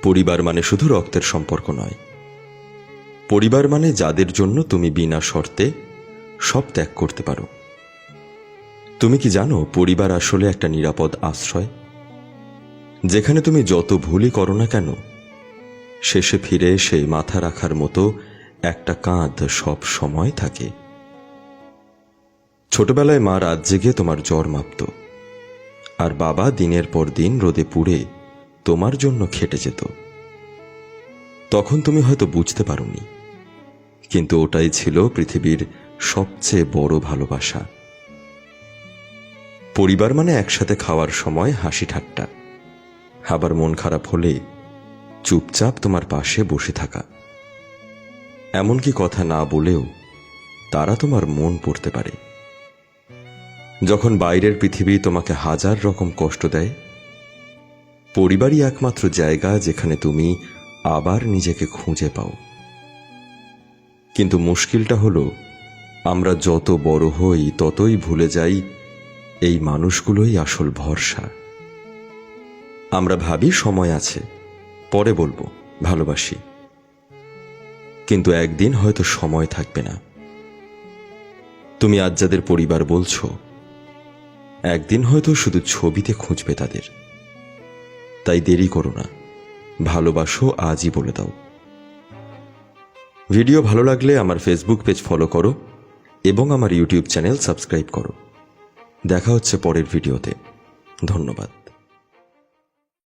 পরিবার মানে শুধু রক্তের সম্পর্ক নয়, পরিবার মানে যাদের জন্য তুমি বিনা শর্তে সব ত্যাগ করতে পারো। তুমি কি জানো, পরিবার আসলে একটা নিরাপদ আশ্রয়, যেখানে তুমি যত ভুলই করো না কেন, শেষে ফিরে সেই মাথা রাখার মতো একটা কাঁধ সব সময় থাকে। ছোটবেলায় মা রাত জেগে তোমার জ্বর মাপত, আর বাবা দিনের পর দিন রোদে পুড়ে তোমার জন্য খেটে যেত। তখন তুমি হয়তো বুঝতে পারোনি, কিন্তু ওটাই ছিল পৃথিবীর সবচেয়ে বড় ভালোবাসা। পরিবার মানে একসাথে খাওয়ার সময় হাসি ঠাট্টা, আবার মন খারাপ হলে চুপচাপ তোমার পাশে বসে থাকা, এমনকি কথা না বলেও তারা তোমার মন পড়তে পারে। যখন বাইরের পৃথিবী তোমাকে হাজার রকম কষ্ট দেয়, পরিবারই একমাত্র জায়গা যেখানে তুমি আবার নিজেকে খুঁজে পাও। কিন্তু মুশকিলটা হলো, আমরা যত বড় হই ততই ভুলে যাই এই মানুষগুলোই আসল ভরসা। আমরা ভাবি সময় আছে, পরে বলবো ভালোবাসি, কিন্তু একদিন হয়তো সময় থাকবে না। তুমি আজ যাদের পরিবার বলছো, একদিন হয়তো শুধু ছবিতে খুঁজবে তাদের। তাই দেরি করো না, ভালোবাসো আজই বলে দাও। ভিডিও ভালো লাগলে আমার ফেসবুক পেজ ফলো করো এবং আমার ইউটিউব চ্যানেল সাবস্ক্রাইব করো। দেখা হচ্ছে পরের ভিডিওতে। ধন্যবাদ।